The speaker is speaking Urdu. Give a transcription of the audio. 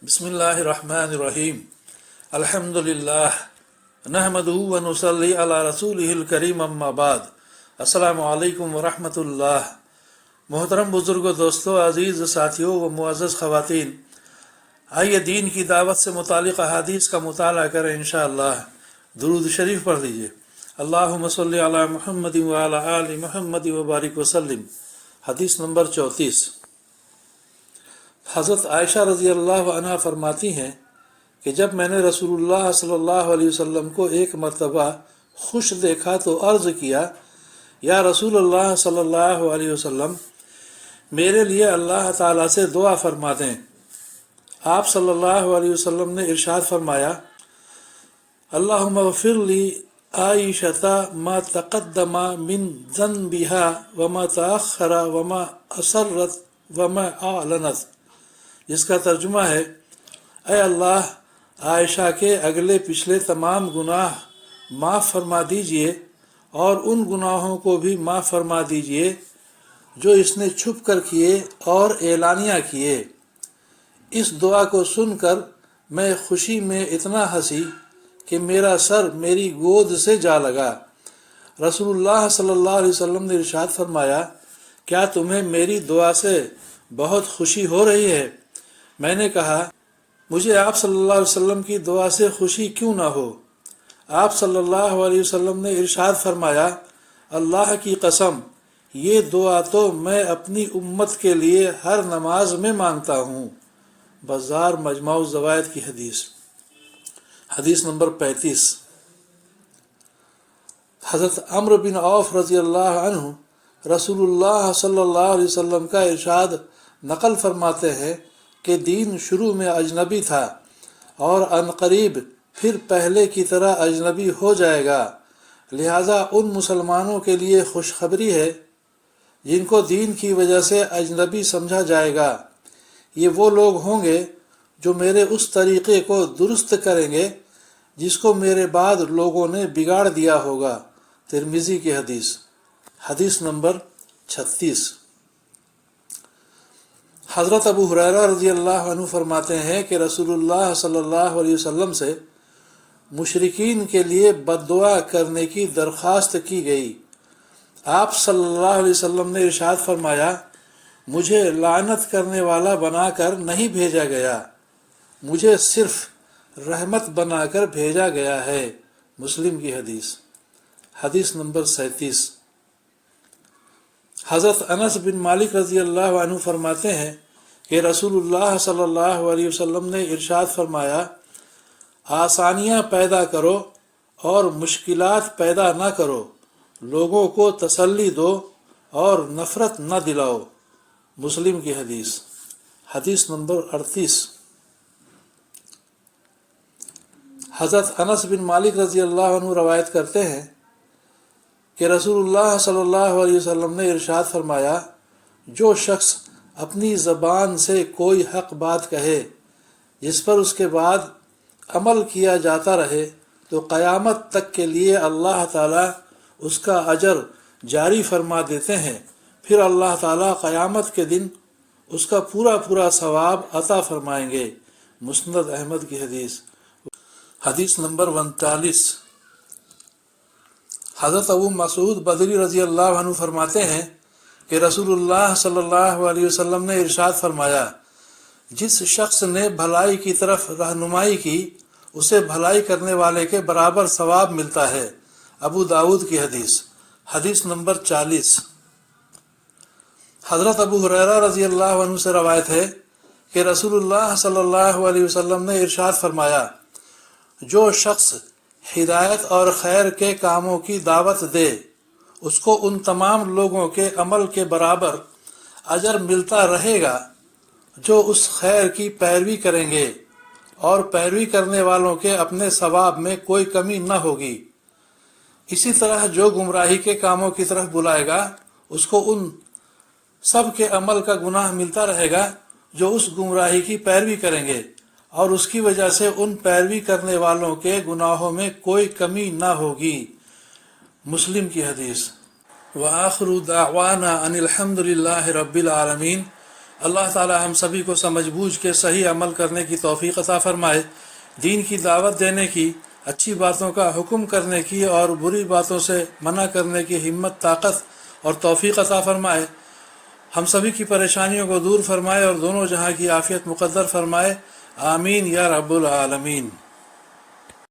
بسم اللہ الرحمن الرحیم الحمد للہ نحمدہ ونصلی علی رسولہ الکریم اما بعد السلام علیکم ورحمۃ اللہ۔ محترم بزرگوں، دوستوں، عزیز ساتھیوں و معزز خواتین، آئیے دین کی دعوت سے متعلق احادیث کا مطالعہ کریں انشاءاللہ۔ درود شریف پڑھ لیجئے۔ اللہم صلی علی محمد وعلی آل محمد وبارک وسلم۔ حدیث نمبر 34۔ حضرت عائشہ رضی اللہ عنہ فرماتی ہیں کہ جب میں نے رسول اللہ صلی اللہ علیہ وسلم کو ایک مرتبہ خوش دیکھا تو عرض کیا، یا رسول اللہ صلی اللہ علیہ وسلم، میرے لیے اللہ تعالیٰ سے دعا فرما دیں۔ آپ صلی اللہ علیہ وسلم نے ارشاد فرمایا، اللہم اغفر لی عائشۃ ما تقدم من ذنبها وما تأخر وما اسرت وما اعلنت، جس کا ترجمہ ہے، اے اللہ، عائشہ کے اگلے پچھلے تمام گناہ معاف فرما دیجئے اور ان گناہوں کو بھی معاف فرما دیجئے جو اس نے چھپ کر کیے اور اعلانیہ کیے۔ اس دعا کو سن کر میں خوشی میں اتنا ہنسی کہ میرا سر میری گود سے جا لگا۔ رسول اللہ صلی اللہ علیہ وسلم نے ارشاد فرمایا، کیا تمہیں میری دعا سے بہت خوشی ہو رہی ہے؟ میں نے کہا، مجھے آپ صلی اللہ علیہ وسلم کی دعا سے خوشی کیوں نہ ہو؟ آپ صلی اللہ علیہ وسلم نے ارشاد فرمایا، اللہ کی قسم، یہ دعا تو میں اپنی امت کے لیے ہر نماز میں مانگتا ہوں۔ بازار مجموع الزوائد کی حدیث۔ حدیث نمبر 35۔ حضرت عمرو بن عوف رضی اللہ عنہ رسول اللہ صلی اللہ علیہ وسلم کا ارشاد نقل فرماتے ہیں کہ دین شروع میں اجنبی تھا اور عنقریب پھر پہلے کی طرح اجنبی ہو جائے گا، لہٰذا ان مسلمانوں کے لیے خوشخبری ہے جن کو دین کی وجہ سے اجنبی سمجھا جائے گا۔ یہ وہ لوگ ہوں گے جو میرے اس طریقے کو درست کریں گے جس کو میرے بعد لوگوں نے بگاڑ دیا ہوگا۔ ترمذی کی حدیث۔ حدیث نمبر 36۔ حضرت ابو ہریرہ رضی اللہ عنہ فرماتے ہیں کہ رسول اللہ صلی اللہ علیہ وسلم سے مشرکین کے لیے بد دعا کرنے کی درخواست کی گئی۔ آپ صلی اللہ علیہ وسلم نے ارشاد فرمایا، مجھے لعنت کرنے والا بنا کر نہیں بھیجا گیا، مجھے صرف رحمت بنا کر بھیجا گیا ہے۔ مسلم کی حدیث۔ حدیث نمبر 37۔ حضرت انس بن مالک رضی اللہ عنہ فرماتے ہیں کہ رسول اللہ صلی اللہ علیہ وسلم نے ارشاد فرمایا، آسانیاں پیدا کرو اور مشکلات پیدا نہ کرو، لوگوں کو تسلی دو اور نفرت نہ دلاؤ۔ مسلم کی حدیث۔ حدیث نمبر 38۔ حضرت انس بن مالک رضی اللہ عنہ روایت کرتے ہیں کہ رسول اللہ صلی اللہ علیہ وسلم نے ارشاد فرمایا، جو شخص اپنی زبان سے کوئی حق بات کہے جس پر اس کے بعد عمل کیا جاتا رہے تو قیامت تک کے لیے اللہ تعالیٰ اس کا اجر جاری فرما دیتے ہیں، پھر اللہ تعالیٰ قیامت کے دن اس کا پورا ثواب عطا فرمائیں گے۔ مسند احمد کی حدیث۔ حدیث نمبر 39۔ حضرت ابو مسعود بدری رضی اللہ عنہ فرماتے ہیں کہ رسول اللہ صلی اللہ علیہ وسلم نے ارشاد فرمایا، جس شخص نے بھلائی کی طرف رہنمائی کی اسے بھلائی کرنے والے کے برابر ثواب ملتا ہے۔ ابو داؤد کی حدیث۔ حدیث نمبر 40۔ حضرت ابو ہریرہ رضی اللہ عنہ سے روایت ہے کہ رسول اللہ صلی اللہ علیہ وسلم نے ارشاد فرمایا، جو شخص ہدایت اور خیر کے کاموں کی دعوت دے اس کو ان تمام لوگوں کے عمل کے برابر اجر ملتا رہے گا جو اس خیر کی پیروی کریں گے، اور پیروی کرنے والوں کے اپنے ثواب میں کوئی کمی نہ ہوگی۔ اسی طرح جو گمراہی کے کاموں کی طرف بلائے گا اس کو ان سب کے عمل کا گناہ ملتا رہے گا جو اس گمراہی کی پیروی کریں گے، اور اس کی وجہ سے ان پیروی کرنے والوں کے گناہوں میں کوئی کمی نہ ہوگی۔ مسلم کی حدیث۔ وآخر دعوانا ان الحمد للہ رب العالمین۔ اللہ تعالی ہم سبھی کو سمجھ بوجھ کے صحیح عمل کرنے کی توفیق عطا فرمائے، دین کی دعوت دینے کی، اچھی باتوں کا حکم کرنے کی اور بری باتوں سے منع کرنے کی ہمت، طاقت اور توفیق عطا فرمائے، ہم سبھی کی پریشانیوں کو دور فرمائے اور دونوں جہاں کی عافیت مقدر فرمائے، آمین یا رب العالمین۔